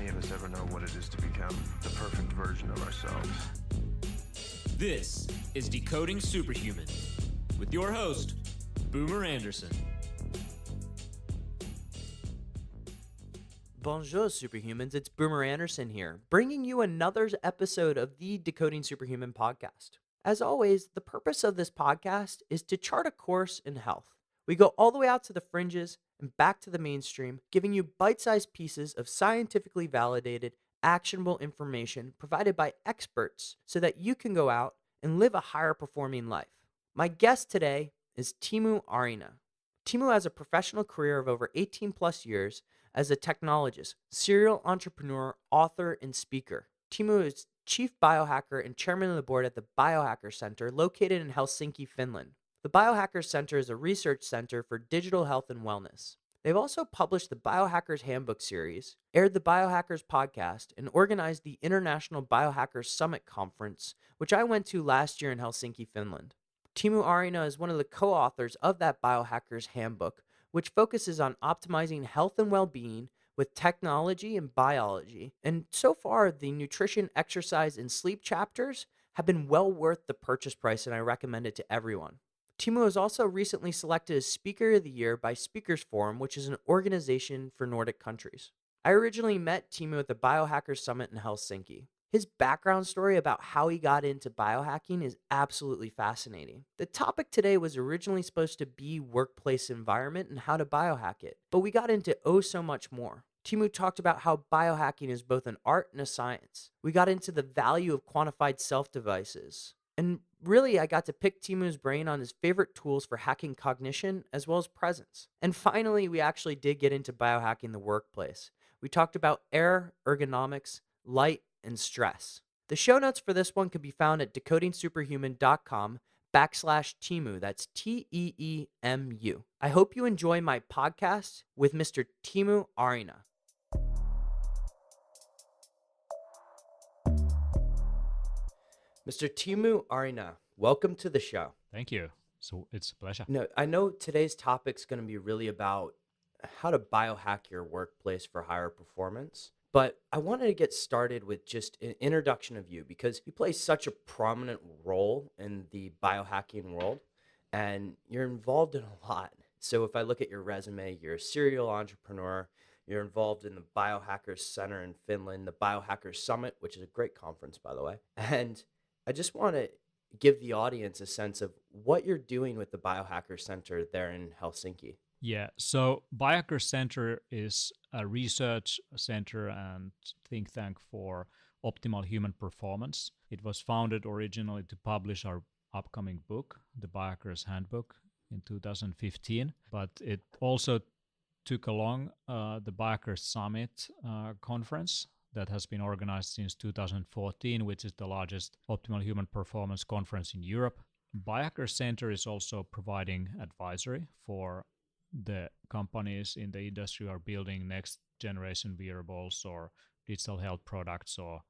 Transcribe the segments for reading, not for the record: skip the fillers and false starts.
any of us ever know what it is to become the perfect version of ourselves. This is Decoding Superhuman with your host, Boomer Anderson. Bonjour, Superhumans. It's Boomer Anderson here, bringing you another episode of the Decoding Superhuman podcast. As always, the purpose of this podcast is to chart a course in health. We go all the way out to the fringes and back to the mainstream, giving you bite-sized pieces of scientifically validated, actionable information provided by experts so that you can go out and live a higher performing life. My guest today is Teemu Arina. Teemu has a professional career of over 18 plus years as a technologist, serial entrepreneur, author, and speaker. Teemu is Chief Biohacker and Chairman of the Board at the Biohacker Center, located in Helsinki, Finland. The Biohacker Center is a research center for digital health and wellness. They've also published the Biohacker's Handbook series, aired the Biohackers podcast, and organized the International Biohacker Summit conference, which I went to last year in Helsinki, Finland. Teemu Arina is one of the co-authors of that Biohacker's Handbook, which focuses on optimizing health and well-being with technology and biology. And so far, the nutrition, exercise, and sleep chapters have been well worth the purchase price, and I recommend it to everyone. Teemu was also recently selected as Speaker of the Year by Speakers Forum, which is an organization for Nordic countries. I originally met Teemu at the Biohacker Summit in Helsinki. His background story about how he got into biohacking is absolutely fascinating. The topic today was originally supposed to be workplace environment and how to biohack it, but we got into so much more. Teemu talked about how biohacking is both an art and a science. We got into the value of quantified self-devices. And really, I got to pick Teemu's brain on his favorite tools for hacking cognition as well as presence. And finally, we actually did get into biohacking the workplace. We talked about air, ergonomics, light, and stress. The show notes for this one can be found at decodingsuperhuman.com/Teemu. That's Teemu. I hope you enjoy my podcast with Mr. Teemu Arina. Mr. Teemu Arina, welcome to the show. Thank you. So it's a pleasure. No, I know today's topic's going to be really about how to biohack your workplace for higher performance. But I wanted to get started with just an introduction of you because you play such a prominent role in the biohacking world and you're involved in a lot. So if I look at your resume, you're a serial entrepreneur, you're involved in the Biohacker Center in Finland, the Biohacker Summit, which is a great conference, by the way. And I just want to give the audience a sense of what you're doing with the Biohacker Center there in Helsinki. Yeah, so Biohacker Center is a research center and think tank for optimal human performance. It was founded originally to publish our upcoming book, the Biohacker's Handbook, in 2015, but it also took along the Biohacker Summit conference that has been organized since 2014, which is the largest optimal human performance conference in Europe. Biohacker Center is also providing advisory for the companies in the industry who are building next generation wearables or digital health products or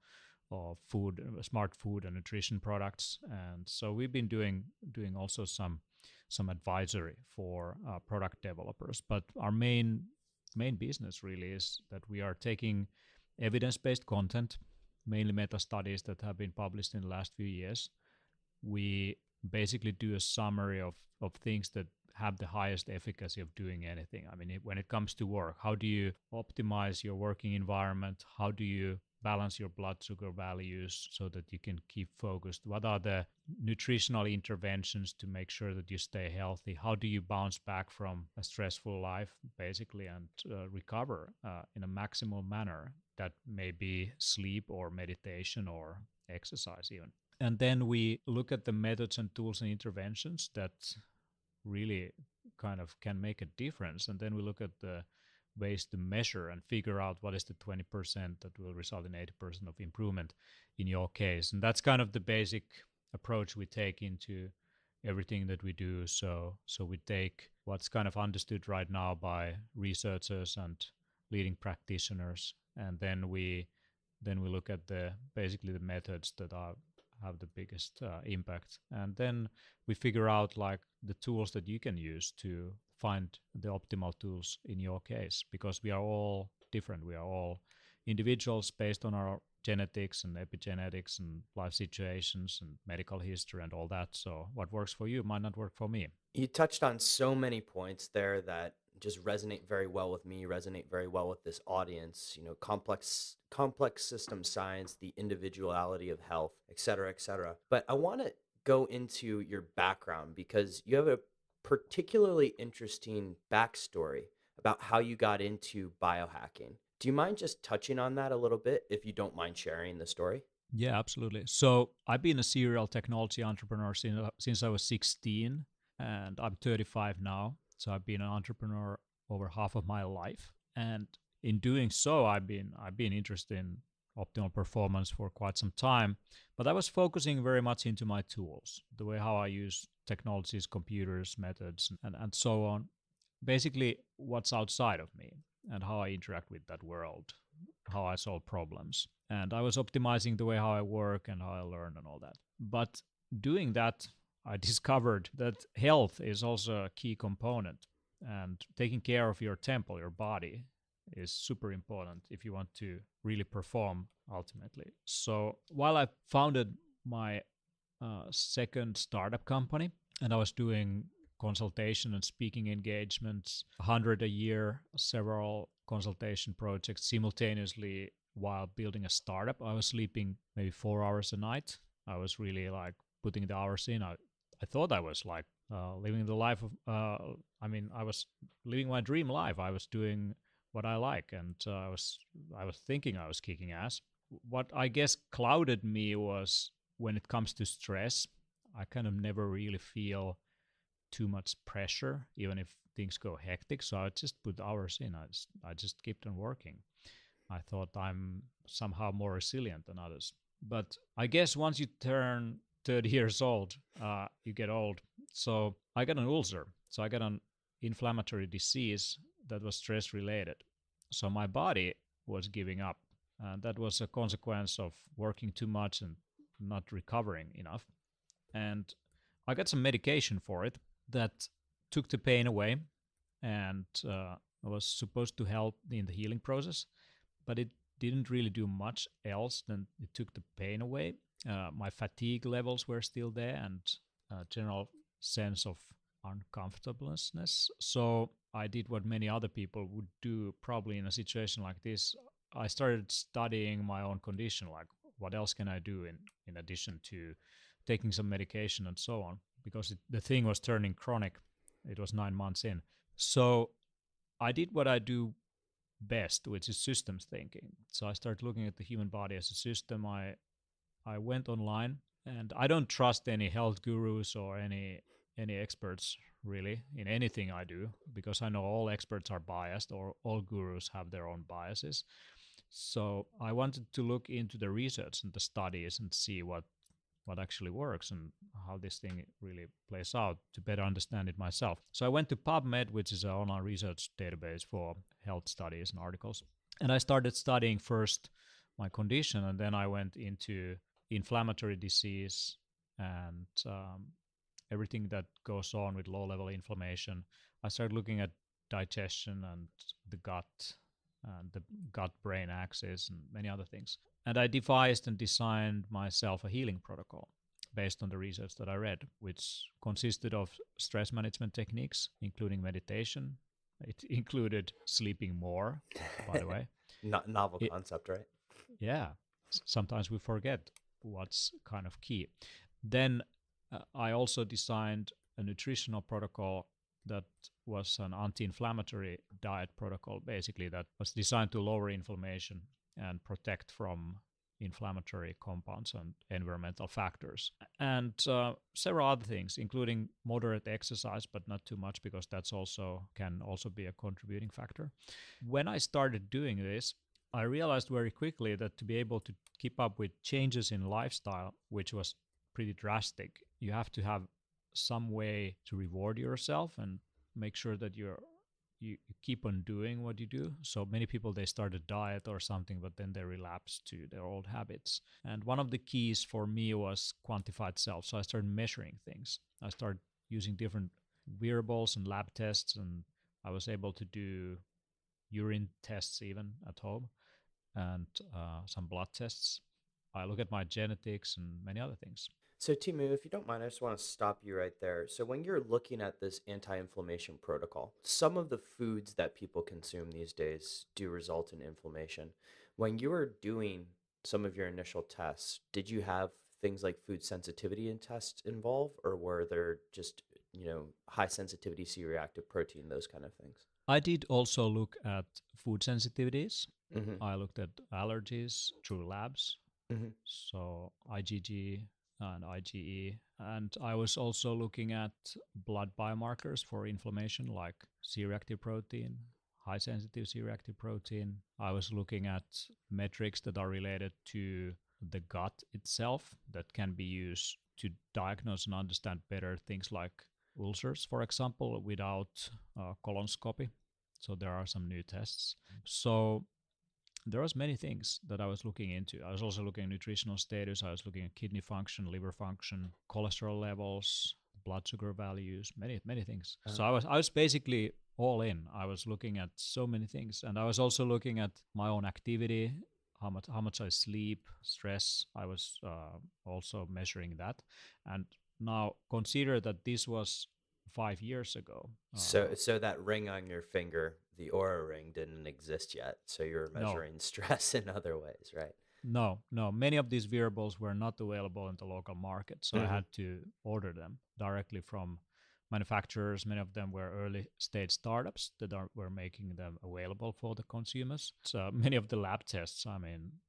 food, smart food and nutrition products. And so we've been doing also some advisory for product developers. But our main business really is that we are taking evidence-based content, mainly meta studies that have been published in the last few years. We basically do a summary of things that have the highest efficacy of doing anything. I mean, when it comes to work, how do you optimize your working environment? How do you balance your blood sugar values so that you can keep focused? What are the nutritional interventions to make sure that you stay healthy? How do you bounce back from a stressful life, basically, and recover in a maximal manner? That may be sleep or meditation or exercise even. And then we look at the methods and tools and interventions that really kind of can make a difference. And then we look at the ways to measure and figure out what is the 20% that will result in 80% of improvement in your case. And that's kind of the basic approach we take into everything that we do. So we take what's kind of understood right now by researchers and leading practitioners, and then we look at basically the methods that have the biggest impact, and then we figure out like the tools that you can use to find the optimal tools in your case, because we are all different. We are all individuals based on our genetics and epigenetics and life situations and medical history and all that. So what works for you might not work for me. You touched on so many points there that just resonate very well with me, resonate very well with this audience, you know, complex system science, the individuality of health, et cetera, et cetera. But I want to go into your background because you have a particularly interesting backstory about how you got into biohacking. Do you mind just touching on that a little bit if you don't mind sharing the story? Yeah, absolutely. So I've been a serial technology entrepreneur since I was 16, and I'm 35 now. So I've been an entrepreneur over half of my life, and in doing so, I've been interested in optimal performance for quite some time. But I was focusing very much into my tools, the way how I use technologies, computers, methods, and so on. Basically, what's outside of me and how I interact with that world, how I solve problems. And I was optimizing the way how I work and how I learn and all that. But doing that, I discovered that health is also a key component, and taking care of your temple, your body, is super important if you want to really perform ultimately. So while I founded my second startup company, and I was doing consultation and speaking engagements, 100 a year, several consultation projects simultaneously while building a startup. I was sleeping maybe 4 hours a night. I was really like putting the hours in. I thought I was like living the life of, I was living my dream life. I was doing what I like, and I was thinking I was kicking ass. What I guess clouded me was when it comes to stress, I kind of never really feel too much pressure, even if things go hectic. So I just put hours in. I just kept on working. I thought I'm somehow more resilient than others. But I guess once you turn 30 years old, you get old. So I got an ulcer. So I got an inflammatory disease that was stress related. So my body was giving up. And that was a consequence of working too much and not recovering enough. And I got some medication for it that took the pain away, and was supposed to help in the healing process, but it didn't really do much else than it took the pain away. My fatigue levels were still there, and general sense of uncomfortableness. So I did what many other people would do probably in a situation like this. I started studying my own condition, like what else can I do in addition to taking some medication and so on, because the thing was turning chronic. It was 9 months in. So I did what I do best, which is systems thinking. So I started looking at the human body as a system. I went online, and I don't trust any health gurus or any experts really in anything I do, because I know all experts are biased, or all gurus have their own biases. So I wanted to look into the research and the studies and see what actually works and how this thing really plays out to better understand it myself. So I went to PubMed, which is an online research database for health studies and articles. And I started studying first my condition, and then I went into inflammatory disease and everything that goes on with low-level inflammation. I started looking at digestion and the gut and the gut-brain axis and many other things. And I devised and designed myself a healing protocol based on the research that I read, which consisted of stress management techniques, including meditation. It included sleeping more, by the way. Novel concept, right? Yeah. Sometimes we forget what's kind of key. Then I also designed a nutritional protocol that was an anti-inflammatory diet protocol, basically, that was designed to lower inflammation and protect from inflammatory compounds and environmental factors. And several other things, including moderate exercise, but not too much, because that's can also be a contributing factor. When I started doing this, I realized very quickly that to be able to keep up with changes in lifestyle, which was pretty drastic, you have to have some way to reward yourself and make sure that you keep on doing what you do. So many people, they start a diet or something, but then they relapse to their old habits. And one of the keys for me was quantified self. So I started measuring things. I started using different wearables and lab tests, and I was able to do urine tests even at home. and some blood tests. I look at my genetics and many other things. So, Teemu, if you don't mind, I just want to stop you right there. So, when you're looking at this anti-inflammation protocol, some of the foods that people consume these days do result in inflammation. When you were doing some of your initial tests, did you have things like food sensitivity in tests involved, or were there just, high sensitivity C-reactive protein, those kind of things? I did also look at food sensitivities. Mm-hmm. I looked at allergies through labs, Mm-hmm. so IgG and IgE. And I was also looking at blood biomarkers for inflammation, like C-reactive protein, high sensitive C-reactive protein. I was looking at metrics that are related to the gut itself that can be used to diagnose and understand better things like ulcers, for example, without colonoscopy. So there are some new tests. So there was many things that I was looking into. I was also looking at nutritional status. I was looking at kidney function, liver function, cholesterol levels, blood sugar values, many things. So I was basically all in. I was looking at so many things, and I was also looking at my own activity, how much I sleep, stress. I was also measuring that. And now consider that this was 5 years ago. So that ring on your finger, the Aura ring, didn't exist yet. So you were measuring stress in other ways, right? No. Many of these wearables were not available in the local market, so I had to order them directly from manufacturers. Many of them were early stage startups that were making them available for the consumers. So many of the lab tests,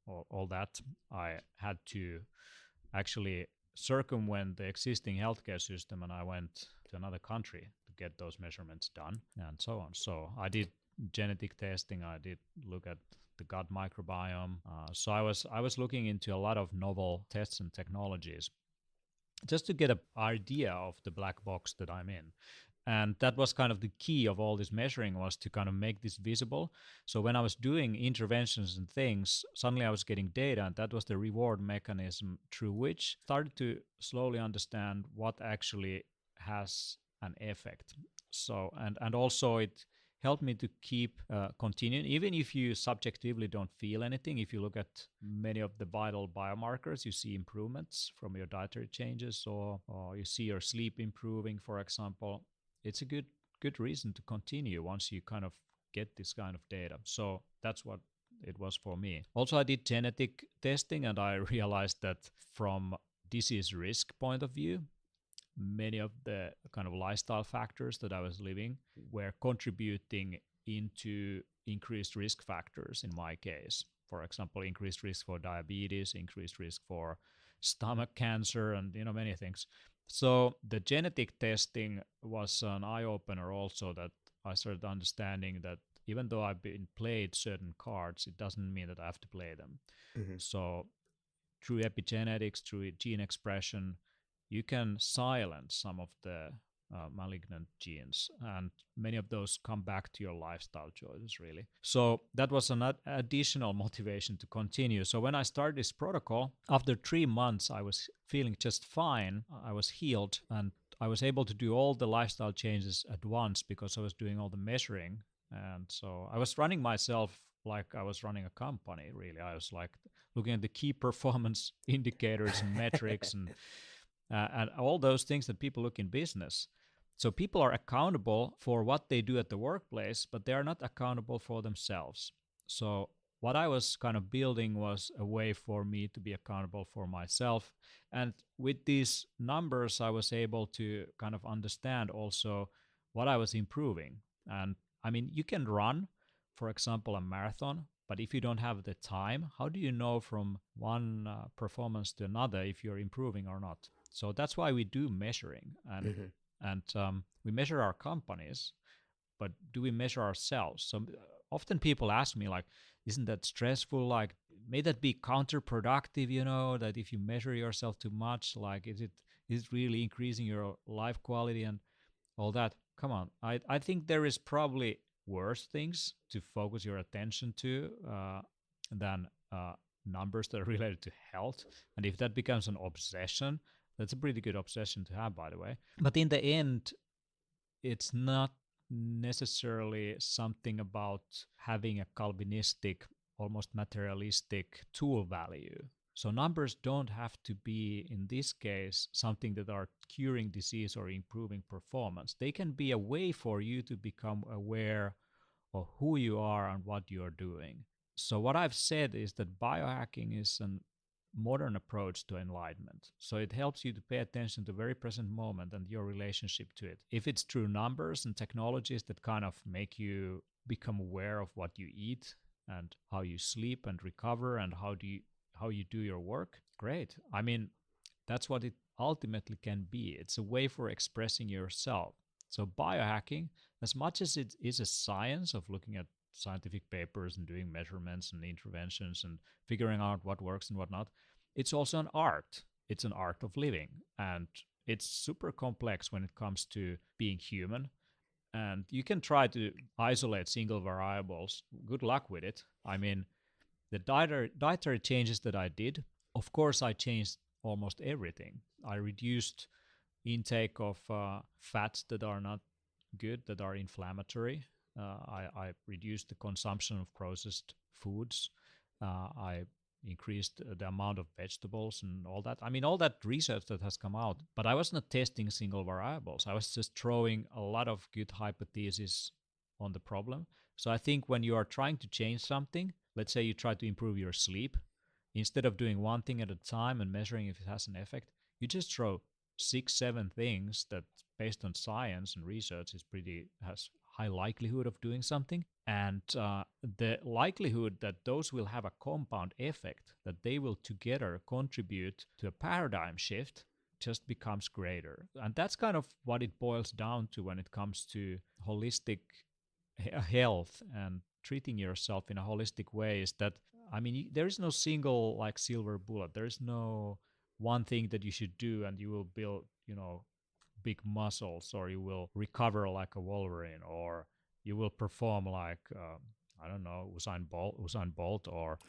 all that, I had to actually circumvent the existing healthcare system, and I went to another country to get those measurements done and so on. So I did genetic testing. I did look at the gut microbiome. So I was looking into a lot of novel tests and technologies just to get an idea of the black box that I'm in. And that was kind of the key of all this measuring, was to kind of make this visible. So when I was doing interventions and things, suddenly I was getting data, and that was the reward mechanism through which I started to slowly understand what actually has an effect. So, and also it helped me to keep continuing, even if you subjectively don't feel anything. If you look at many of the vital biomarkers, you see improvements from your dietary changes, or you see your sleep improving, for example. It's a good reason to continue once you kind of get this kind of data. So that's what it was for me. Also, I did genetic testing, and I realized that from disease risk point of view, many of the kind of lifestyle factors that I was living were contributing into increased risk factors in my case. For example, increased risk for diabetes, increased risk for stomach cancer, and many things. So the genetic testing was an eye-opener also, that I started understanding that even though I've been played certain cards, it doesn't mean that I have to play them. Mm-hmm. So through epigenetics, through gene expression, you can silence some of the malignant genes, and many of those come back to your lifestyle choices, really. So that was an additional motivation to continue. So when I started this protocol, after 3 months, I was feeling just fine. I was healed, and I was able to do all the lifestyle changes at once because I was doing all the measuring. And so I was running myself like I was running a company, really. I was like looking at the key performance indicators and metrics and all those things that people look in business. So people are accountable for what they do at the workplace, but they are not accountable for themselves. So what I was kind of building was a way for me to be accountable for myself. And with these numbers, I was able to kind of understand also what I was improving. And I mean, you can run, for example, a marathon, but if you don't have the time, how do you know from one performance to another if you're improving or not? So that's why we do measuring, and we measure our companies, but do we measure ourselves? So often people ask me, like, isn't that stressful? Like, may that be counterproductive, that if you measure yourself too much, like, is it really increasing your life quality and all that? Come on. I think there is probably worse things to focus your attention to than numbers that are related to health. And if that becomes an obsession, that's a pretty good obsession to have, by the way. But in the end, it's not necessarily something about having a Calvinistic almost materialistic tool value. So numbers don't have to be, in this case, something that are curing disease or improving performance. They can be a way for you to become aware of who you are and what you are doing. So what I've said is that biohacking is a modern approach to enlightenment. So it helps you to pay attention to the very present moment and your relationship to it. If it's through numbers and technologies that kind of make you become aware of what you eat and how you sleep and recover and how you do your work, great. I mean, that's what it ultimately can be. It's a way for expressing yourself. So biohacking, as much as it is a science of looking at scientific papers and doing measurements and interventions and figuring out what works and what not, it's also an art. It's an art of living. And it's super complex when it comes to being human. And you can try to isolate single variables. Good luck with it. I mean, the dietary changes that I did, of course, I changed almost everything. I reduced intake of fats that are not good, that are inflammatory. I reduced the consumption of processed foods. I increased the amount of vegetables and all that. I mean, all that research that has come out, but I was not testing single variables. I was just throwing a lot of good hypotheses on the problem. So I think when you are trying to change something, let's say you try to improve your sleep, instead of doing one thing at a time and measuring if it has an effect, you just throw 6-7 things that, based on science and research, has high likelihood of doing something. And the likelihood that those will have a compound effect, that they will together contribute to a paradigm shift, just becomes greater. And that's kind of what it boils down to when it comes to holistic health and treating yourself in a holistic way, is that, I mean, there is no single like silver bullet. There is no one thing that you should do and you will build, big muscles, or you will recover like a Wolverine, or you will perform like, I don't know, Usain Bolt or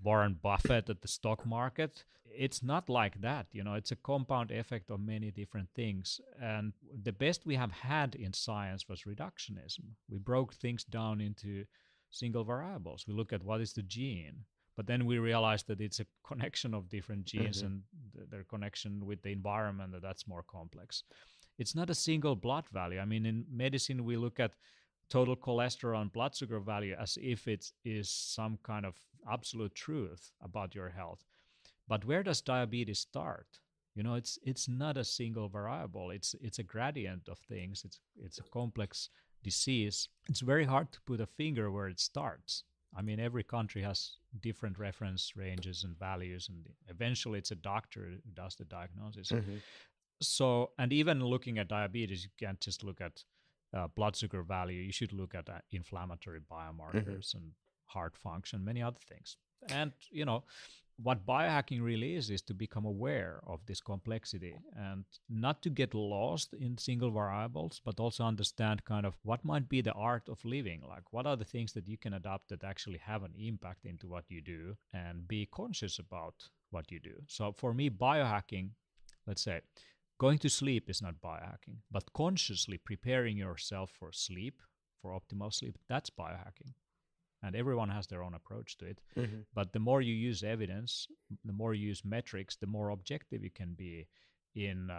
Warren Buffett at the stock market. It's not like that. It's a compound effect of many different things. And the best we have had in science was reductionism. We broke things down into single variables. We look at what is the gene, but then we realized that it's a connection of different genes and their connection with the environment, that's more complex. It's not a single blood value. I mean, in medicine, we look at total cholesterol and blood sugar value as if it is some kind of absolute truth about your health. But where does diabetes start? It's not a single variable. It's a gradient of things. It's a complex disease. It's very hard to put a finger where it starts. I mean, every country has different reference ranges and values, and eventually it's a doctor who does the diagnosis. So, and even looking at diabetes, you can't just look at blood sugar value. You should look at inflammatory biomarkers and heart function, many other things. And, what biohacking really is to become aware of this complexity and not to get lost in single variables, but also understand kind of what might be the art of living. Like, what are the things that you can adapt that actually have an impact into what you do, and be conscious about what you do. So for me, biohacking, let's say, going to sleep is not biohacking, but consciously preparing yourself for sleep, for optimal sleep, that's biohacking. And everyone has their own approach to it. But the more you use evidence, the more you use metrics, the more objective you can be in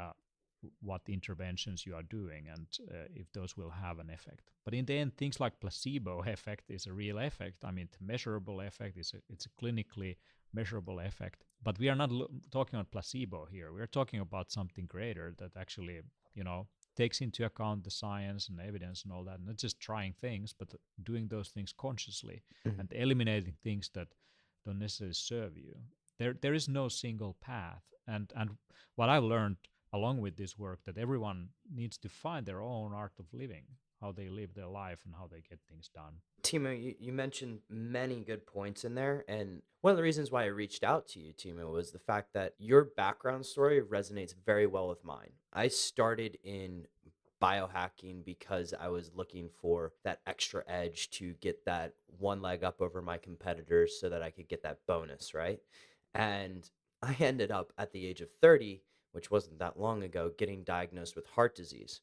what interventions you are doing and if those will have an effect. But in the end, things like placebo effect is a real effect. I mean, the measurable effect it's a clinically measurable effect. But we are not talking about placebo here. We're talking about something greater that actually, takes into account the science and evidence and all that, not just trying things, but doing those things consciously and eliminating things that don't necessarily serve you. There is no single path. And what I've learned along with this work, that everyone needs to find their own art of living, how they live their life and how they get things done. Teemu, you mentioned many good points in there. And one of the reasons why I reached out to you, Teemu, was the fact that your background story resonates very well with mine. I started in biohacking because I was looking for that extra edge to get that one leg up over my competitors so that I could get that bonus, right? And I ended up at the age of 30, which wasn't that long ago, getting diagnosed with heart disease.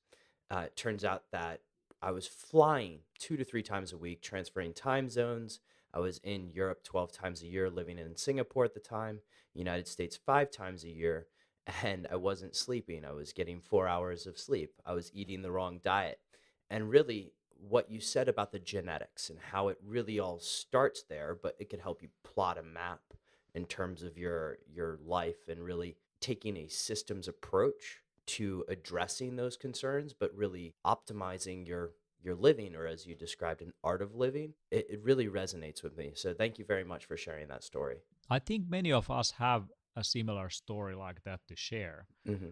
It turns out that I was flying 2 to 3 times a week, transferring time zones. I was in Europe 12 times a year, living in Singapore at the time, United States 5 times a year, and I wasn't sleeping. I was getting 4 hours of sleep. I was eating the wrong diet. And really, what you said about the genetics and how it really all starts there, but it could help you plot a map in terms of your life and really taking a systems approach to addressing those concerns, but really optimizing your living, or as you described, an art of living. It really resonates with me. So thank you very much for sharing that story. I think many of us have a similar story like that to share. Mm-hmm.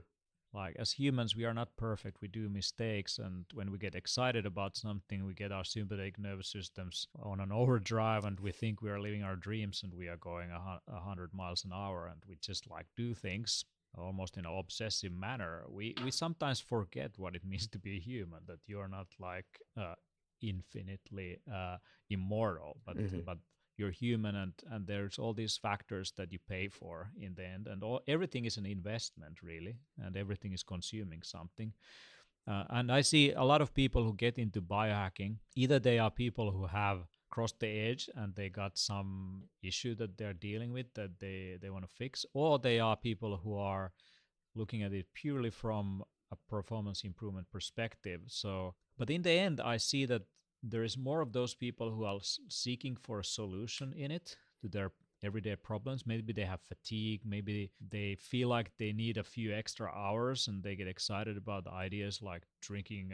Like, as humans, we are not perfect. We do mistakes, and when we get excited about something, we get our sympathetic nervous systems on an overdrive, and we think we are living our dreams, and we are going 100 miles an hour, and we just like do things almost in an obsessive manner. We sometimes forget what it means to be human, that you're not like infinitely immortal, but you're human, and there's all these factors that you pay for in the end, and everything is an investment really, and everything is consuming something. And I see a lot of people who get into biohacking, either they are people who have crossed the edge and they got some issue that they're dealing with that they want to fix, or they are people who are looking at it purely from a performance improvement perspective. So, but in the end, I see that there is more of those people who are seeking for a solution in it to their everyday problems. Maybe they have fatigue, maybe they feel like they need a few extra hours, and they get excited about ideas like drinking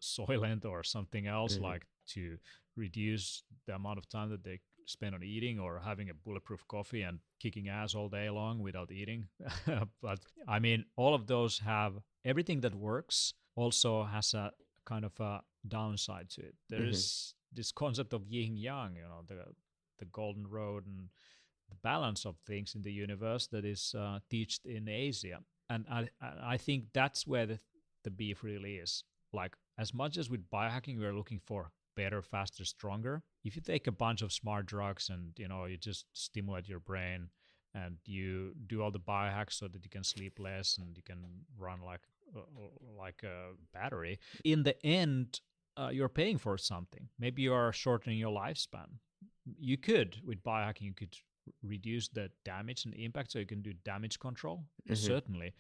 Soylent or something else, like to reduce the amount of time that they spend on eating, or having a bulletproof coffee and kicking ass all day long without eating. But I mean, all of those have everything that works also has a kind of a downside to it. There is this concept of yin yang, the golden road and the balance of things in the universe that is taught in Asia. And I think that's where the beef really is. Like, as much as with biohacking, we're looking for better, faster, stronger. If you take a bunch of smart drugs and you just stimulate your brain and you do all the biohacks so that you can sleep less and you can run like a battery, in the end, you're paying for something. Maybe you are shortening your lifespan. You could, with biohacking, you could reduce the damage and impact, so you can do damage control, certainly.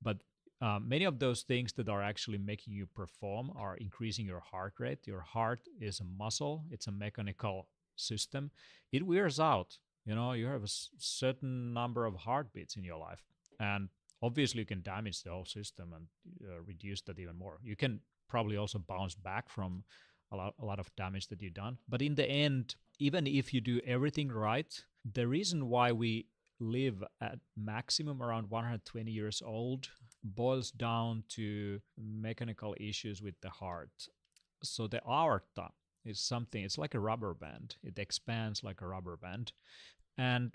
But many of those things that are actually making you perform are increasing your heart rate. Your heart is a muscle. It's a mechanical system. It wears out. You have a certain number of heartbeats in your life. And obviously you can damage the whole system and reduce that even more. You can probably also bounce back from a lot of damage that you've done. But in the end, even if you do everything right, the reason why we live at maximum around 120 years old boils down to mechanical issues with the heart. So the aorta is something, it's like a rubber band. It expands like a rubber band. And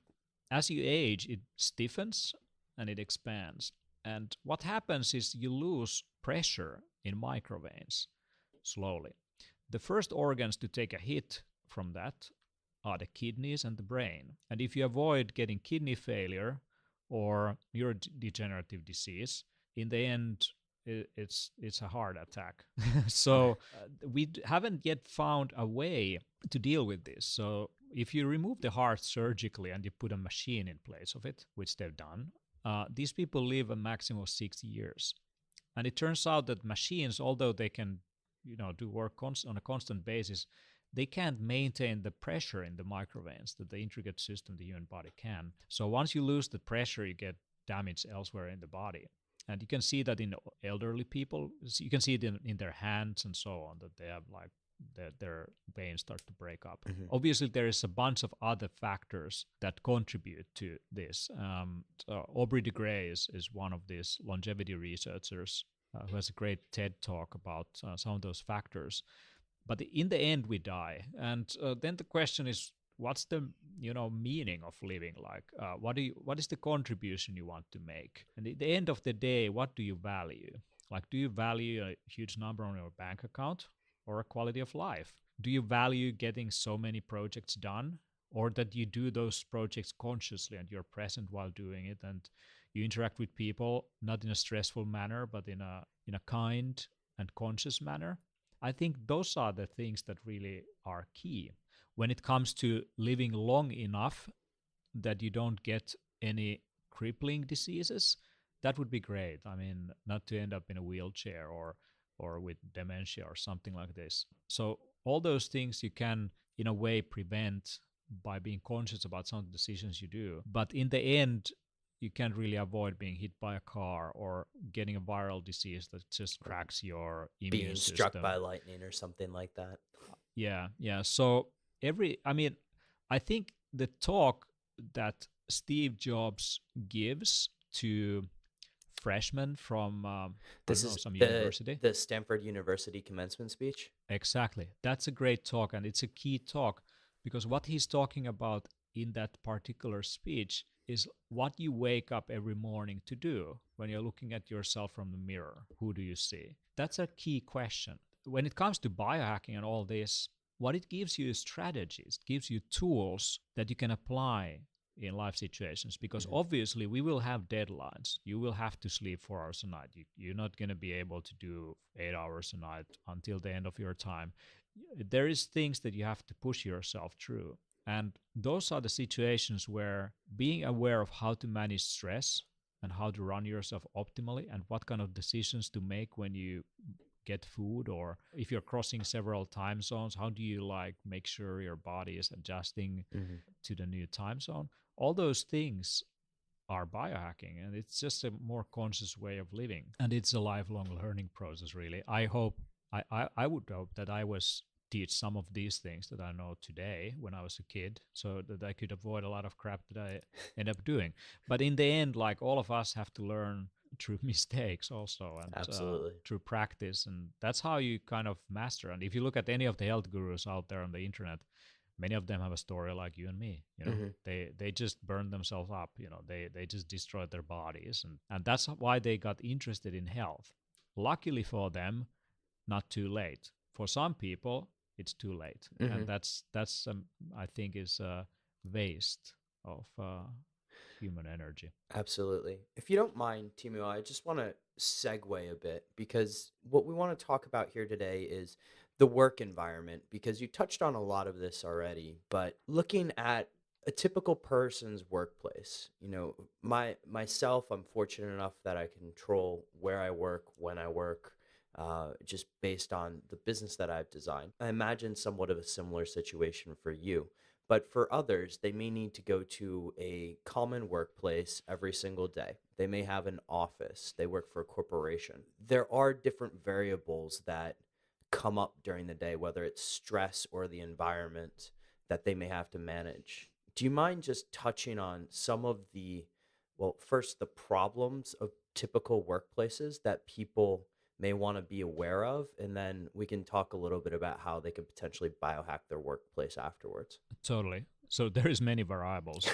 as you age, it stiffens and it expands. And what happens is you lose pressure in microveins slowly. The first organs to take a hit from that are the kidneys and the brain. And if you avoid getting kidney failure or neurodegenerative disease, in the end, it's a heart attack. So we haven't yet found a way to deal with this. So if you remove the heart surgically and you put a machine in place of it, which they've done, these people live a maximum of 60 years. And it turns out that machines, although they can do work on a constant basis, they can't maintain the pressure in the microveins that the intricate system the human body can. So once you lose the pressure, you get damage elsewhere in the body. And you can see that in elderly people. You can see it in their hands and so on, that they have like their veins start to break up. Obviously, there is a bunch of other factors that contribute to this. Aubrey de Grey is one of these longevity researchers who has a great TED talk about some of those factors. But in the end, we die. And then the question is, what's the meaning of living? Like, what is the contribution you want to make? And at the end of the day, what do you value? Like, do you value a huge number on your bank account or a quality of life? Do you value getting so many projects done, or that you do those projects consciously and you're present while doing it, and you interact with people not in a stressful manner, but in a kind and conscious manner? I think those are the things that really are key. when it comes to living long enough that you don't get any crippling diseases, that would be great. I mean, not to end up in a wheelchair or with dementia or something like this. So all those things you can, in a way, prevent by being conscious about some of the decisions you do. But in the end, you can't really avoid being hit by a car or getting a viral disease that just cracks your immune Being system. struck by lightning or something like that. Yeah. So I think the talk that Steve Jobs gives to freshmen from some university. The Stanford University commencement speech. Exactly. That's a great talk, and it's a key talk because what he's talking about in that particular speech is what you wake up every morning to do when you're looking at yourself from the mirror. Who do you see? That's a key question. When it comes to biohacking and all this, what it gives you is strategies. It gives you tools that you can apply in life situations, because obviously we will have deadlines. You will have to sleep 4 hours a night. You're not going to be able to do 8 hours a night until the end of your time. There is things that you have to push yourself through. And those are the situations where being aware of how to manage stress and how to run yourself optimally and what kind of decisions to make when you get food, or if you're crossing several time zones, how do you make sure your body is adjusting to the new time zone? All those things are biohacking, and it's just a more conscious way of living. And it's a lifelong learning process, really. I would hope that I was teach some of these things that I know today when I was a kid, so that I could avoid a lot of crap that I end up doing. But in the end, all of us have to learn through mistakes also, and Absolutely. through practice, and that's how you kind of master. And if you look at any of the health gurus out there on the internet, many of them have a story like you and me. They just burned themselves up. They just destroyed their bodies, and that's why they got interested in health. Luckily for them, not too late. For some people, it's too late, and that's I think is a waste of human energy. Absolutely. If you don't mind, Teemu, I just want to segue a bit, because what we want to talk about here today is the work environment, because you touched on a lot of this already, but looking at a typical person's workplace, myself, I'm fortunate enough that I control where I work, when I work, just based on the business that I've designed. I imagine somewhat of a similar situation for you. But for others, they may need to go to a common workplace every single day. They may have an office. They work for a corporation. There are different variables that come up during the day, whether it's stress or the environment that they may have to manage. Do you mind just touching on some of first, the problems of typical workplaces that people may want to be aware of, and then we can talk a little bit about how they can potentially biohack their workplace afterwards. Totally. So there is many variables.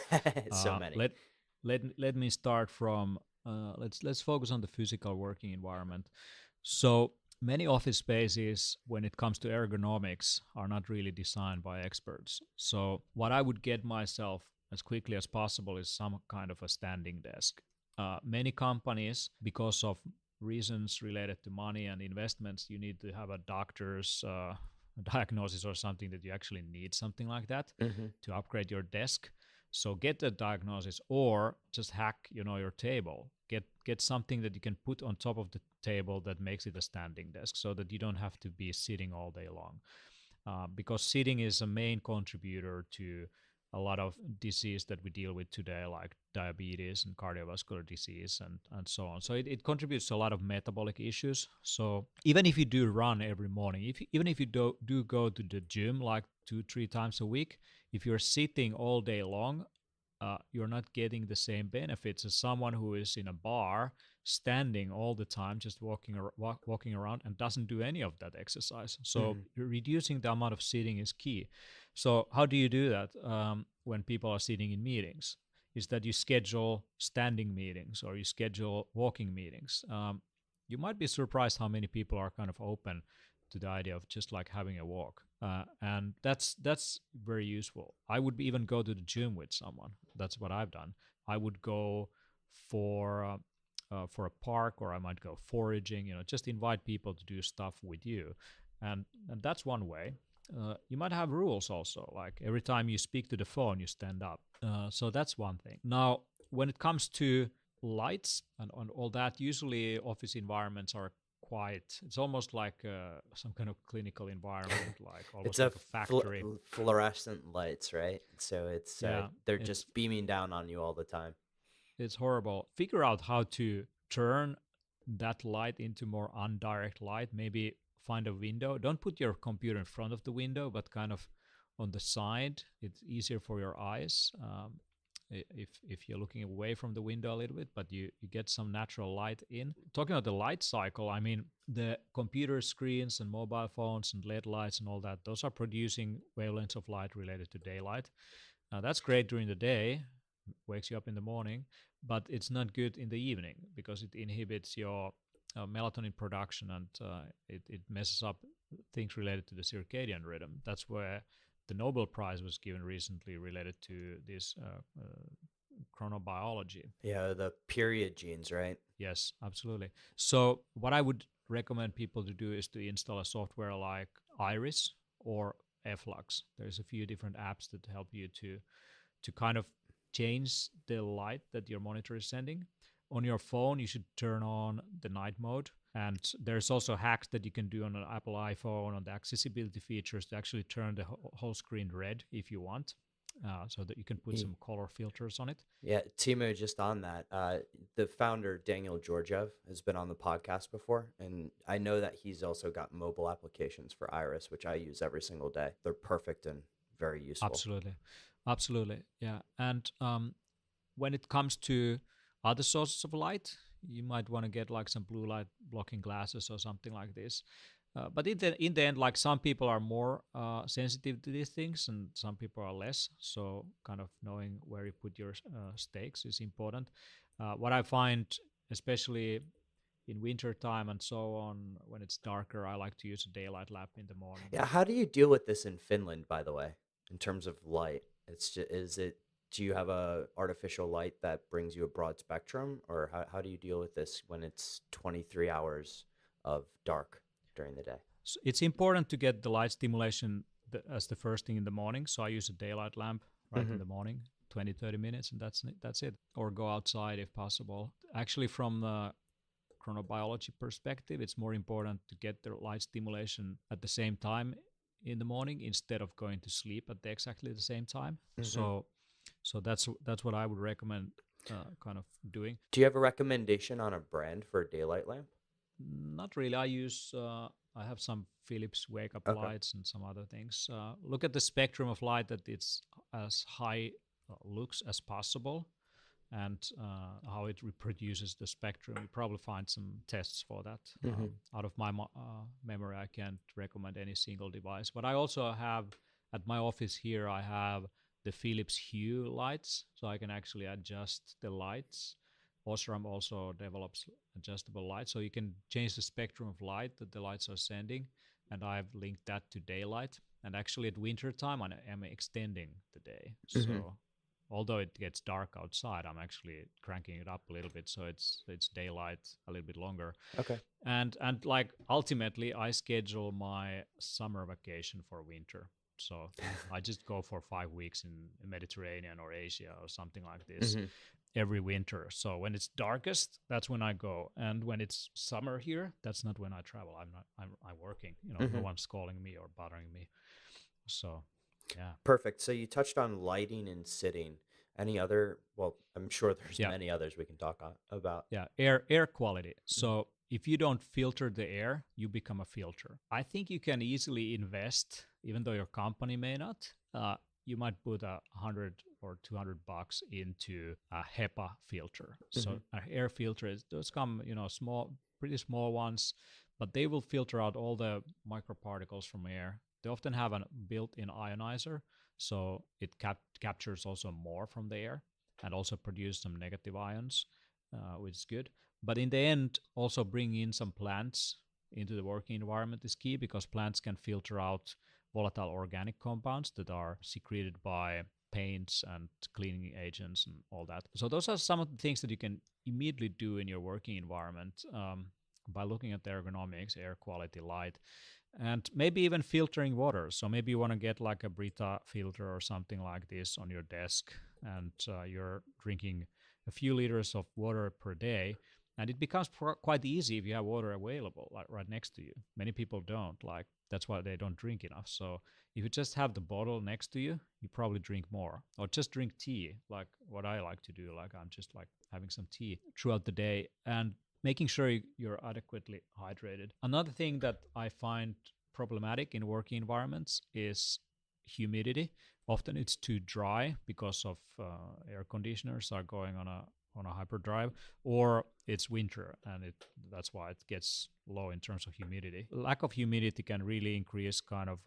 So many. Let me start from let's focus on the physical working environment. So many office spaces, when it comes to ergonomics, are not really designed by experts. So what I would get myself as quickly as possible is some kind of a standing desk. Many companies, because of reasons related to money and investments, you need to have a doctor's diagnosis or something that you actually need something like that to upgrade your desk. So get the diagnosis, or just hack your table. Get something that you can put on top of the table that makes it a standing desk, so that you don't have to be sitting all day long, because sitting is a main contributor to a lot of disease that we deal with today, like diabetes and cardiovascular disease and so on. So it contributes to a lot of metabolic issues. So even if you do run every morning, even if you do go to the gym 2-3 times a week, if you're sitting all day long, you're not getting the same benefits as someone who is in a bar standing all the time, just walking around and doesn't do any of that exercise. So reducing the amount of sitting is key. So how do you do that when people are sitting in meetings? Is that you schedule standing meetings or you schedule walking meetings. You might be surprised how many people are kind of open to the idea of just having a walk. And that's very useful. I would even go to the gym with someone. That's what I've done. I would go for a park, or I might go foraging, just invite people to do stuff with you. And that's one way. you might have rules also, like every time you speak to the phone, you stand up. So that's one thing. Now, when it comes to lights and on all that, usually office environments are quiet. It's almost like some kind of clinical environment, like almost It's like a factory. fluorescent lights, right? So it's Yeah, they're just beaming down on you all the time. it's horrible. Figure out how to turn that light into more indirect light. Maybe find a window. Don't put your computer in front of the window, but kind of on the side. It's easier for your eyes. If you're looking away from the window a little bit, but you get some natural light in. Talking about the light cycle, I mean, the computer screens and mobile phones and LED lights and all that, those are producing wavelengths of light related to daylight. Now, that's great during the day, wakes you up in the morning, but it's not good in the evening because it inhibits your melatonin production, and it messes up things related to the circadian rhythm. That's where the Nobel Prize was given recently related to this chronobiology. Yeah, the period genes, right? Yes, absolutely. So what I would recommend people to do is to install a software like Iris or Flux. There's a few different apps that help you to kind of change the light that your monitor is sending. On your phone, you should turn on the night mode. And there's also hacks that you can do on an Apple iPhone on the accessibility features to actually turn the whole screen red if you want, so that you can put some color filters on it. Yeah, Teemu, just on that, the founder, Daniel Georgiev, has been on the podcast before. And I know that he's also got mobile applications for Iris, which I use every single day. They're perfect and very useful. Absolutely. Yeah. And when it comes to other sources of light, you might want to get like some blue light blocking glasses or something like this. But in the end, like some people are more sensitive to these things and some people are less. So kind of knowing where you put your stakes is important. What I find, especially in winter time and so on, when it's darker, I like to use a daylight lamp in the morning. Yeah, how do you deal with this in Finland, by the way, in terms of light? It's just, do you have a artificial light that brings you a broad spectrum, or how do you deal with this when it's 23 hours of dark during the day? So it's important to get the light stimulation as the first thing in the morning. So I use a daylight lamp in the morning, 20, 30 minutes, and that's it. Or go outside if possible. Actually, from the chronobiology perspective, it's more important to get the light stimulation at the same time in the morning instead of going to sleep at exactly the same time. So that's what I would recommend kind of doing. Do you have a recommendation on a brand for a daylight lamp? Not really. I have some Philips wake up lights and some other things. Look at the spectrum of light, that it's as high lux as possible, and how it reproduces the spectrum. You probably find some tests for that. Out of my memory, I can't recommend any single device. But I also have, at my office here, I have the Philips Hue lights, so I can actually adjust the lights. Osram also develops adjustable lights, so you can change the spectrum of light that the lights are sending, and I've linked that to daylight. And actually at winter time, I am extending the day. So although it gets dark outside, I'm actually cranking it up a little bit, so it's daylight a little bit longer. Okay. And like ultimately, I schedule my summer vacation for winter. So I just go for 5 weeks in the Mediterranean or Asia or something like this every winter. So when it's darkest, that's when I go. And when it's summer here, that's not when I travel. I'm working. No one's calling me or bothering me. So yeah. Perfect. So you touched on lighting and sitting. Any other? Well, I'm sure there's many others we can talk about. Yeah, air quality. So if you don't filter the air, you become a filter. I think you can easily invest, even though your company may not. You might put $100 or $200 into a HEPA filter. So an air filter those come, pretty small ones, but they will filter out all the microparticles from air. They often have a built-in ionizer, so it captures also more from the air and also produce some negative ions, which is good. But in the end, also bringing in some plants into the working environment is key, because plants can filter out volatile organic compounds that are secreted by paints and cleaning agents and all that. So those are some of the things that you can immediately do in your working environment by looking at the ergonomics, air quality, light, and maybe even filtering water. So maybe you want to get like a Brita filter or something like this on your desk, and you're drinking a few liters of water per day. And it becomes quite easy if you have water available, like right next to you. Many people don't, like that's why they don't drink enough. So if you just have the bottle next to you, you probably drink more. Or just drink tea, like what I like to do. Like I'm just like having some tea throughout the day and making sure you're adequately hydrated. Another thing that I find problematic in working environments is humidity. Often it's too dry because of air conditioners are going on a hyperdrive, or it's winter and that's why it gets low in terms of humidity. Lack of humidity can really increase kind of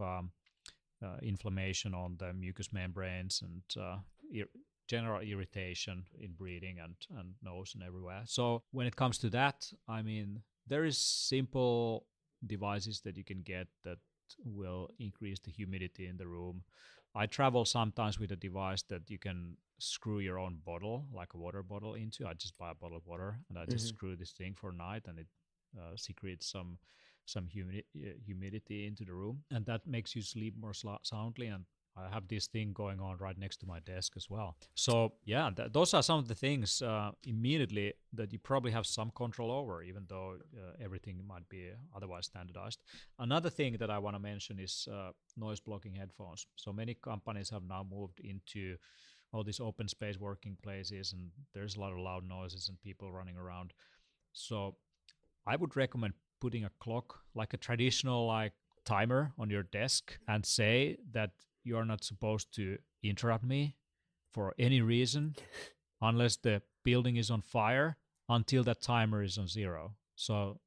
inflammation on the mucous membranes and general irritation in breathing and nose and everywhere. So when it comes to that, I mean, there is simple devices that you can get that will increase the humidity in the room. I travel sometimes with a device that you can screw your own bottle, like a water bottle, into. I just buy a bottle of water and I just screw this thing for a night, and it secretes some humidity into the room, and that makes you sleep more soundly. And I have this thing going on right next to my desk as well. So yeah, those are some of the things immediately that you probably have some control over, even though everything might be otherwise standardized. Another thing that I want to mention is noise blocking headphones. So many companies have now moved into all these open space working places, and there's a lot of loud noises and people running around. So I would recommend putting a clock, like a traditional like timer on your desk, and say that you are not supposed to interrupt me for any reason unless the building is on fire until that timer is on 0. So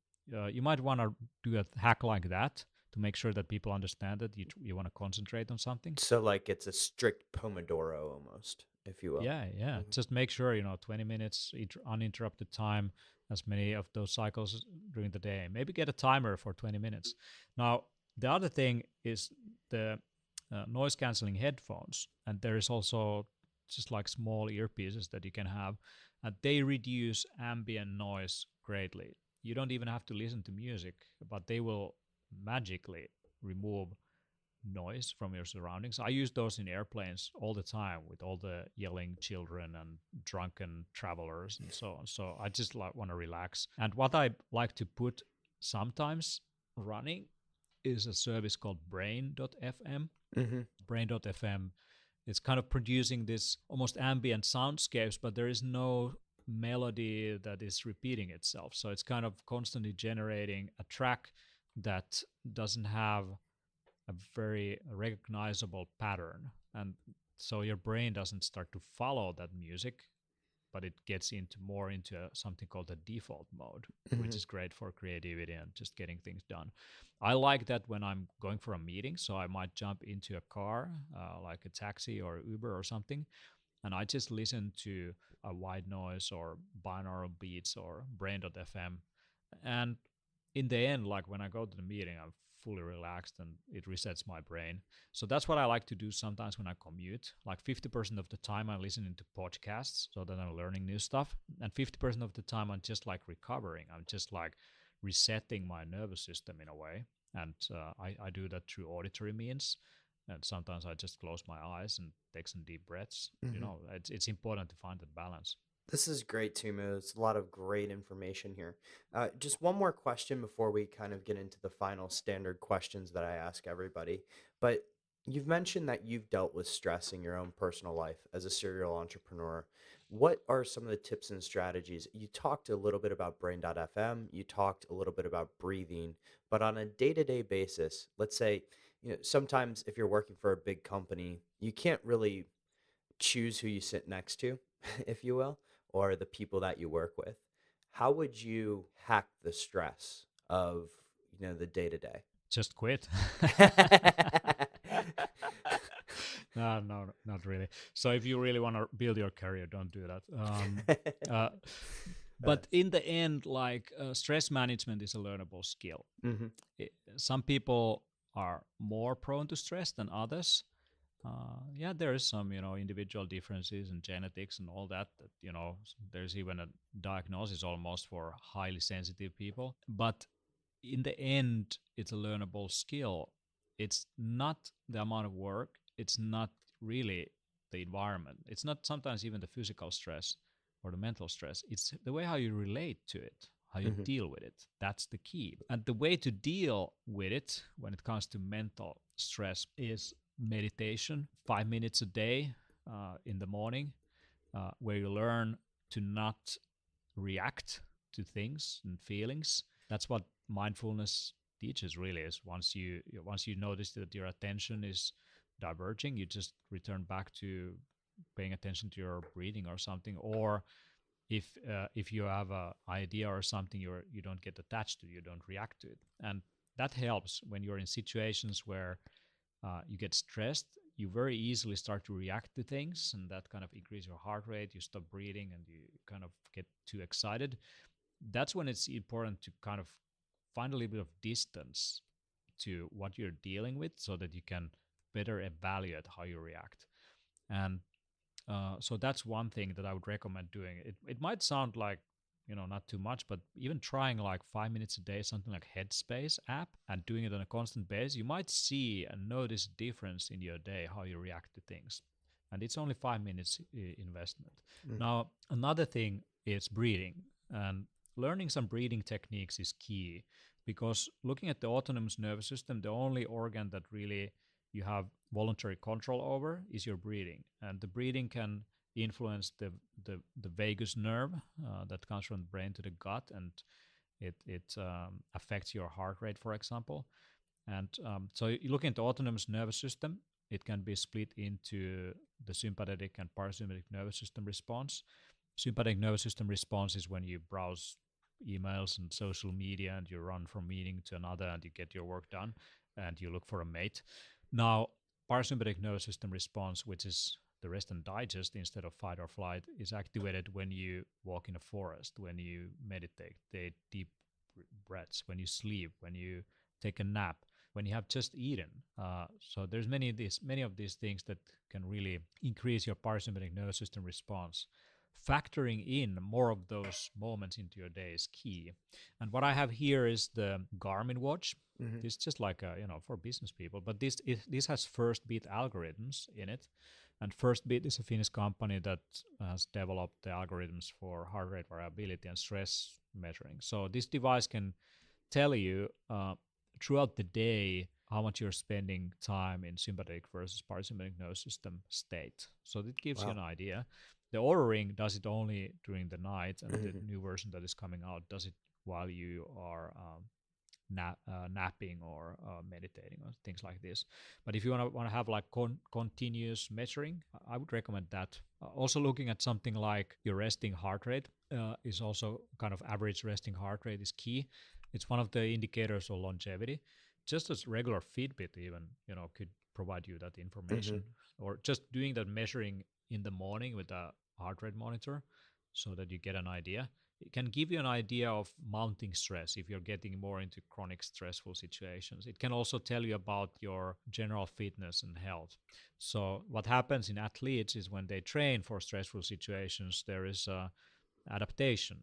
you might want to do a hack like that to make sure that people understand that you want to concentrate on something. So like it's a strict Pomodoro almost, if you will. Yeah. Just make sure, 20 minutes uninterrupted time, as many of those cycles during the day. Maybe get a timer for 20 minutes. Now, the other thing is the noise cancelling headphones, and there is also just like small earpieces that you can have, and they reduce ambient noise greatly. You don't even have to listen to music, but they will magically remove noise from your surroundings. I use those in airplanes all the time with all the yelling children and drunken travelers and so on. So I just want to relax. And what I like to put sometimes running is a service called brain.fm. Brain.fm is kind of producing this almost ambient soundscapes, but there is no melody that is repeating itself. So it's kind of constantly generating a track that doesn't have a very recognizable pattern. And so your brain doesn't start to follow that music, but it gets more into something called the default mode, which is great for creativity and just getting things done. I like that when I'm going for a meeting, so I might jump into a car, like a taxi or Uber or something, and I just listen to a white noise or binaural beats or brain.fm. And in the end, like when I go to the meeting, I'm fully relaxed and it resets my brain. So that's what I like to do sometimes when I commute. Like 50% of the time I'm listening to podcasts so that I'm learning new stuff, and 50% of the time I'm just like recovering. I'm just like resetting my nervous system in a way, and I do that through auditory means. And sometimes I just close my eyes and take some deep breaths. It's important to find that balance. This is great, Teemu. It's a lot of great information here. Just one more question before we kind of get into the final standard questions that I ask everybody. But you've mentioned that you've dealt with stress in your own personal life as a serial entrepreneur. What are some of the tips and strategies? You talked a little bit about brain.fm. You talked a little bit about breathing. But on a day-to-day basis, let's say, sometimes if you're working for a big company, you can't really choose who you sit next to, if you will, or the people that you work with. How would you hack the stress of, the day-to-day? Just quit. No, not really. So if you really want to build your career, don't do that. But in the end, like stress management is a learnable skill. Some people are more prone to stress than others. There is some, individual differences in genetics and all that. There's even a diagnosis almost for highly sensitive people. But in the end, it's a learnable skill. It's not the amount of work. It's not really the environment. It's not sometimes even the physical stress or the mental stress. It's the way how you relate to it, how you deal with it. That's the key. And the way to deal with it when it comes to mental stress is meditation, 5 minutes a day in the morning, where you learn to not react to things and feelings. That's what mindfulness teaches, really, is once you notice that your attention is diverging, you just return back to paying attention to your breathing or something. Or if you have an idea or something you don't get attached to, you don't react to it. And that helps when you're in situations where you get stressed. You very easily start to react to things, and that kind of increases your heart rate. You stop breathing and you kind of get too excited. That's when it's important to kind of find a little bit of distance to what you're dealing with so that you can better evaluate how you react. And so that's one thing that I would recommend doing. It might sound like, not too much, but even trying like 5 minutes a day, something like Headspace app, and doing it on a constant basis, you might see and notice a difference in your day, how you react to things. And it's only 5 minutes investment. Now, another thing is breathing. And learning some breathing techniques is key, because looking at the autonomous nervous system, the only organ that really you have voluntary control over is your breathing. And the breathing can influence the vagus nerve that comes from the brain to the gut, and it affects your heart rate, for example. And so you look at the autonomous nervous system, it can be split into the sympathetic and parasympathetic nervous system response. Sympathetic nervous system response is when you browse emails and social media and you run from meeting to another and you get your work done and you look for a mate. Now, parasympathetic nervous system response, which is the rest and digest instead of fight or flight, is activated when you walk in a forest, when you meditate, take deep breaths, when you sleep, when you take a nap, when you have just eaten. So there's many of these things that can really increase your parasympathetic nervous system response. Factoring in more of those moments into your day is key. And what I have here is the Garmin watch. This is just like for business people, but this has First Beat algorithms in it. And First Beat is a Finnish company that has developed the algorithms for heart rate variability and stress measuring. So this device can tell you throughout the day how much you're spending time in sympathetic versus parasympathetic nervous system state. So it gives you an idea. The Oura Ring does it only during the night, and the new version that is coming out does it while you are napping or meditating or things like this. But if you want to have like continuous measuring, I would recommend that. Also looking at something like your resting heart rate is also kind of average resting heart rate is key. It's one of the indicators of longevity. Just as regular Fitbit even, could provide you that information. Or just doing that measuring in the morning with a heart rate monitor so that you get an idea. It can give you an idea of mounting stress if you're getting more into chronic stressful situations. It can also tell you about your general fitness and health. So what happens in athletes is when they train for stressful situations, there is a adaptation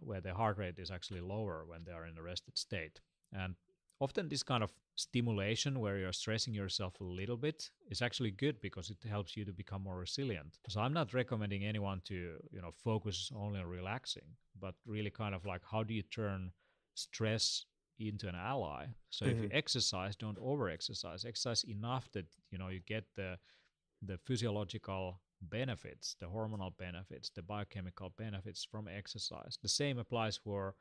where the heart rate is actually lower when they are in a rested state. And often this kind of stimulation where you're stressing yourself a little bit is actually good because it helps you to become more resilient. So I'm not recommending anyone to, focus only on relaxing, but really kind of like how do you turn stress into an ally? So if you exercise, don't over-exercise. Exercise enough that, you get the physiological benefits, the hormonal benefits, the biochemical benefits from exercise. The same applies for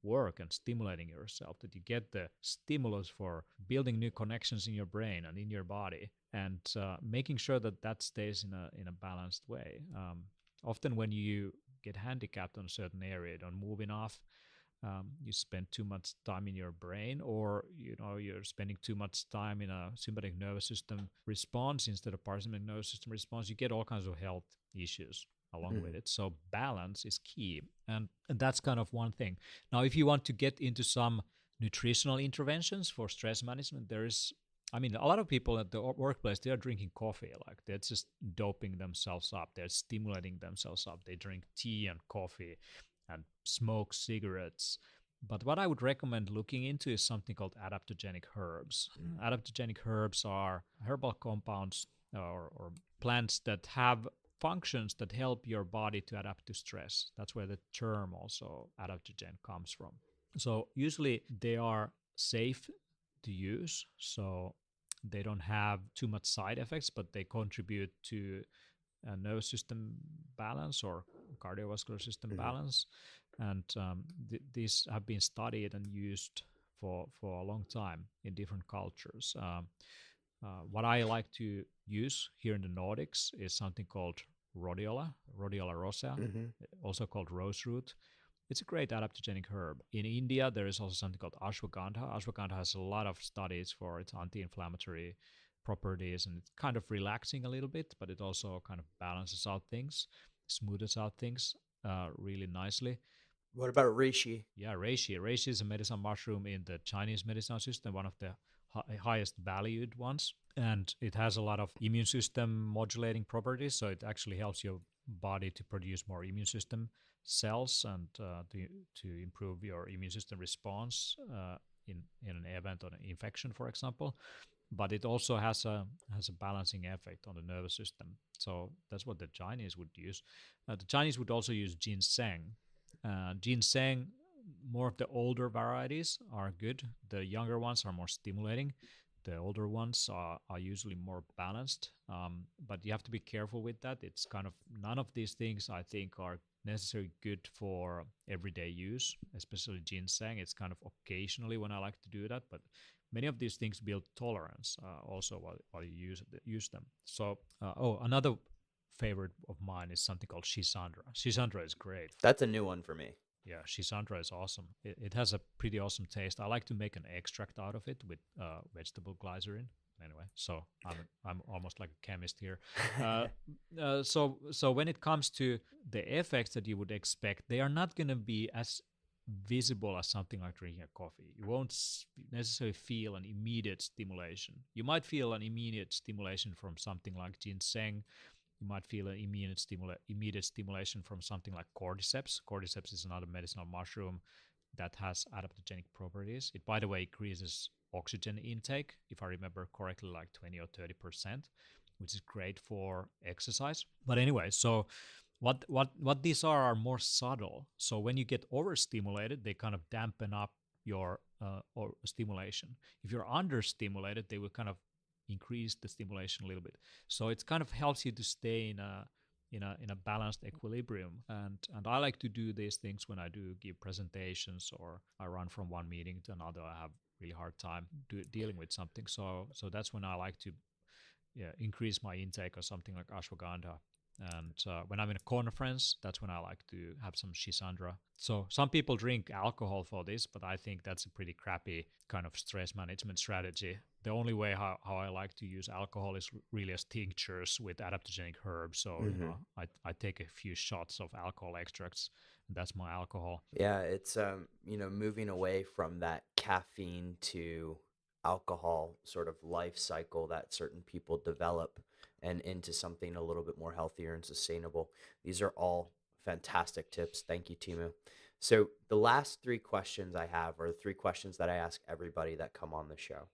work and stimulating yourself, that you get the stimulus for building new connections in your brain and in your body, and making sure that stays in a balanced way. Often when you get handicapped on a certain area, you don't move enough, you spend too much time in your brain, or you're spending too much time in a sympathetic nervous system response instead of parasympathetic nervous system response, you get all kinds of health issues along with it. So balance is key, and that's kind of one thing. Now, if you want to get into some nutritional interventions for stress management, there is I mean, a lot of people at the workplace, they are drinking coffee. Like they're just doping themselves up. They're stimulating themselves up. They drink tea and coffee and smoke cigarettes. But what I would recommend looking into is something called adaptogenic herbs. Adaptogenic herbs are herbal compounds or plants that have functions that help your body to adapt to stress. That's where the term also adaptogen comes from. So usually they are safe to use, so they don't have too much side effects, but they contribute to a nervous system balance or cardiovascular system balance. And these have been studied and used for a long time in different cultures. What I like to use here in the Nordics is something called rhodiola rosea, also called roseroot. It's a great adaptogenic herb. In India, there is also something called ashwagandha. Ashwagandha has a lot of studies for its anti-inflammatory properties, and it's kind of relaxing a little bit, but it also kind of balances out things, smooths out things really nicely. What about reishi? Yeah, reishi. Reishi is a medicinal mushroom in the Chinese medicinal system, one of the highest valued ones. And it has a lot of immune system modulating properties, so it actually helps your body to produce more immune system cells and to improve your immune system response in an event of an infection, for example. But it also has a balancing effect on the nervous system. So that's what the Chinese would use. The Chinese would also use ginseng. Ginseng, more of the older varieties are good. The younger ones are more stimulating. The older ones are usually more balanced, but you have to be careful with that. It's kind of none of these things I think are necessarily good for everyday use, especially ginseng. It's kind of occasionally when I like to do that, but many of these things build tolerance also while you use them. So, another favorite of mine is something called Shisandra. Shisandra is great. That's a new one for me. Yeah, Shisandra is awesome. It has a pretty awesome taste. I like to make an extract out of it with vegetable glycerin. Anyway, so I'm almost like a chemist here. So when it comes to the effects that you would expect, they are not going to be as visible as something like drinking a coffee. You won't necessarily feel an immediate stimulation. You might feel an immediate stimulation from something like ginseng. You might feel an immediate stimulation from something like cordyceps. Cordyceps is another medicinal mushroom that has adaptogenic properties. It, by the way, increases oxygen intake, if I remember correctly, like 20 or 30%, which is great for exercise. But anyway, so what these are more subtle. So when you get overstimulated, they kind of dampen up your or stimulation. If you're understimulated, they will kind of increase the stimulation a little bit. So it kind of helps you to stay in a balanced equilibrium. And I like to do these things when I do give presentations or I run from one meeting to another. I have really hard time dealing with something. So that's when I like to increase my intake of something like ashwagandha. And when I'm in a conference, that's when I like to have some Shisandra. So some people drink alcohol for this, but I think that's a pretty crappy kind of stress management strategy. The only way how I like to use alcohol is really as tinctures with adaptogenic herbs. So I take a few shots of alcohol extracts, and that's my alcohol. Yeah, it's moving away from that caffeine to alcohol sort of life cycle that certain people develop and into something a little bit more healthier and sustainable. These are all fantastic tips. Thank you, Teemu. So the last three questions I have are the three questions that I ask everybody that come on the show.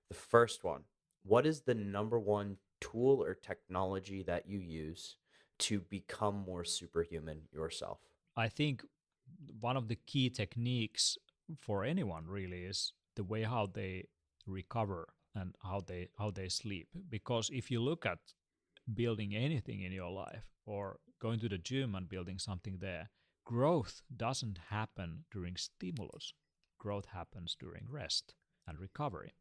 The first one, what is the number one tool or technology that you use to become more superhuman yourself? I think one of the key techniques for anyone really is the way how they recover and how they sleep. Because if you look at building anything in your life or going to the gym and building something there, growth doesn't happen during stimulus. Growth happens during rest and recovery.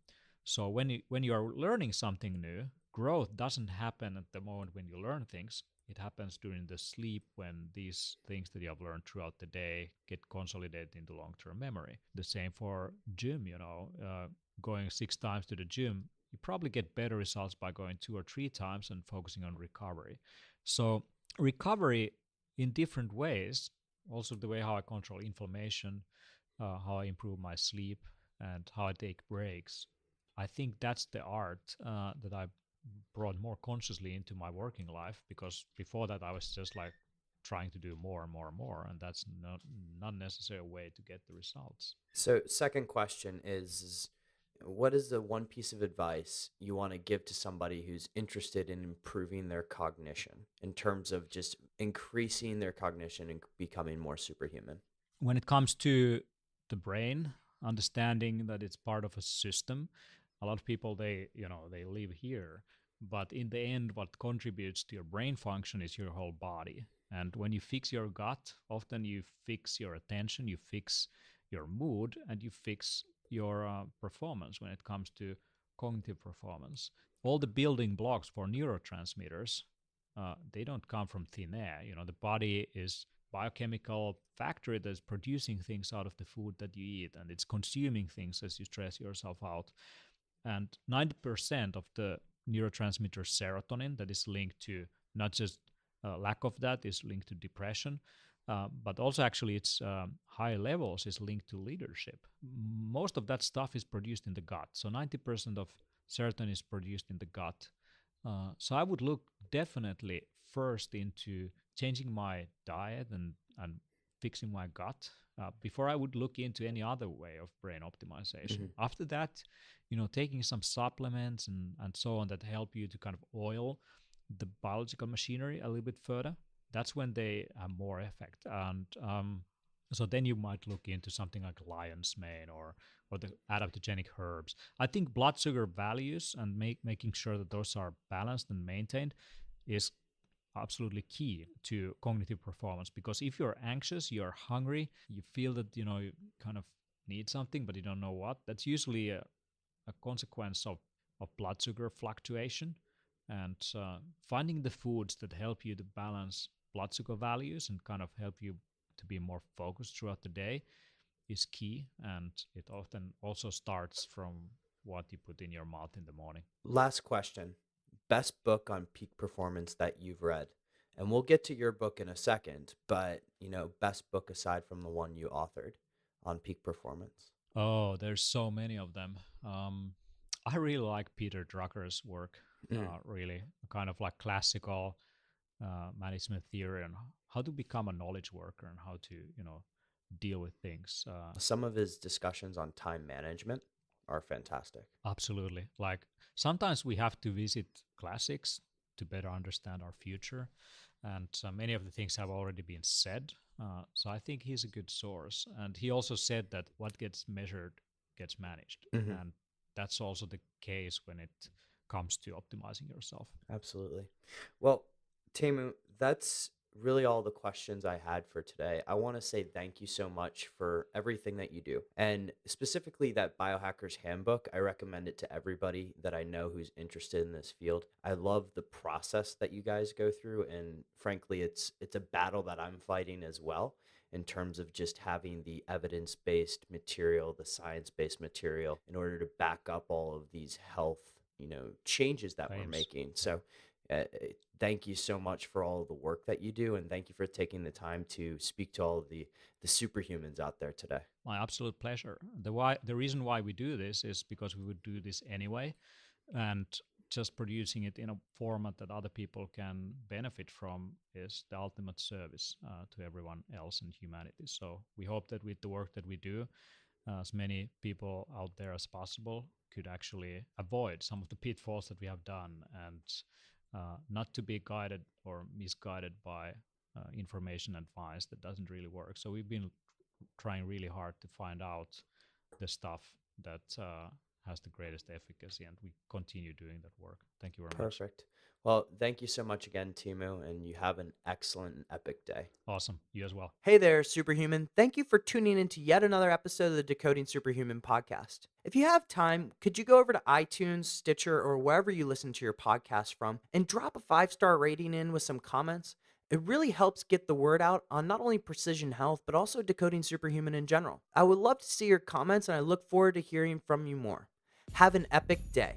So when you are learning something new, growth doesn't happen at the moment when you learn things. It happens during the sleep when these things that you have learned throughout the day get consolidated into long-term memory. The same for gym, going 6 times to the gym, you probably get better results by going 2 or 3 times and focusing on recovery. So recovery in different ways, also the way how I control inflammation, how I improve my sleep, and how I take breaks. I think that's the art that I brought more consciously into my working life, because before that I was just like trying to do more and more and more, and that's not necessarily a way to get the results. So, second question is what is the one piece of advice you want to give to somebody who's interested in improving their cognition in terms of just increasing their cognition and becoming more superhuman? When it comes to the brain, understanding that it's part of a system, a lot of people, they live here, but in the end, what contributes to your brain function is your whole body. And when you fix your gut, often you fix your attention, you fix your mood, and you fix your performance when it comes to cognitive performance. All the building blocks for neurotransmitters, they don't come from thin air. The body is biochemical factory that's producing things out of the food that you eat, and it's consuming things as you stress yourself out. And 90% of the neurotransmitter serotonin that is linked to not just lack of that is linked to depression, but also actually its high levels is linked to leadership. Most of that stuff is produced in the gut. So 90% of serotonin is produced in the gut. So I would look definitely first into changing my diet and fixing my gut before I would look into any other way of brain optimization. Mm-hmm. After that, taking some supplements and so on that help you to kind of oil the biological machinery a little bit further, that's when they have more effect. And so then you might look into something like lion's mane or the adaptogenic herbs. I think blood sugar values and making sure that those are balanced and maintained is absolutely key to cognitive performance, because if you're anxious, you're hungry, you feel that you kind of need something but you don't know what, that's usually a consequence of blood sugar fluctuation. And finding the foods that help you to balance blood sugar values and kind of help you to be more focused throughout the day is key. And it often also starts from what you put in your mouth in the morning. Last question. Best book on peak performance that you've read? And we'll get to your book in a second, but best book aside from the one you authored on peak performance. Oh, there's so many of them. I really like Peter Drucker's work. Really kind of like classical management theory on how to become a knowledge worker and how to deal with things. Some of his discussions on time management are fantastic. Absolutely. Like sometimes we have to visit classics to better understand our future, and many of the things have already been said. So I think he's a good source. And he also said that what gets measured gets managed. Mm-hmm. And that's also the case when it comes to optimizing yourself. Absolutely. Well, Teemu, that's really all the questions I had for today. I want to say thank you so much for everything that you do. And specifically that Biohacker's Handbook, I recommend it to everybody that I know who's interested in this field. I love the process that you guys go through. And frankly, it's a battle that I'm fighting as well, in terms of just having the evidence-based material, the science-based material, in order to back up all of these health changes that we're making. So thank you so much for all of the work that you do, and thank you for taking the time to speak to all of the superhumans out there today. My absolute pleasure. The reason why we do this is because we would do this anyway, and just producing it in a format that other people can benefit from is the ultimate service to everyone else in humanity. So we hope that with the work that we do, as many people out there as possible could actually avoid some of the pitfalls that we have done, and not to be guided or misguided by information advice that doesn't really work. So we've been trying really hard to find out the stuff that has the greatest efficacy, and we continue doing that work. Thank you very much. Perfect. Well, thank you so much again, Teemu, and you have an excellent and epic day. Awesome. You as well. Hey there, Superhuman. Thank you for tuning into yet another episode of the Decoding Superhuman podcast. If you have time, could you go over to iTunes, Stitcher, or wherever you listen to your podcast from and drop a 5-star rating in with some comments? It really helps get the word out on not only precision health, but also Decoding Superhuman in general. I would love to see your comments, and I look forward to hearing from you more. Have an epic day.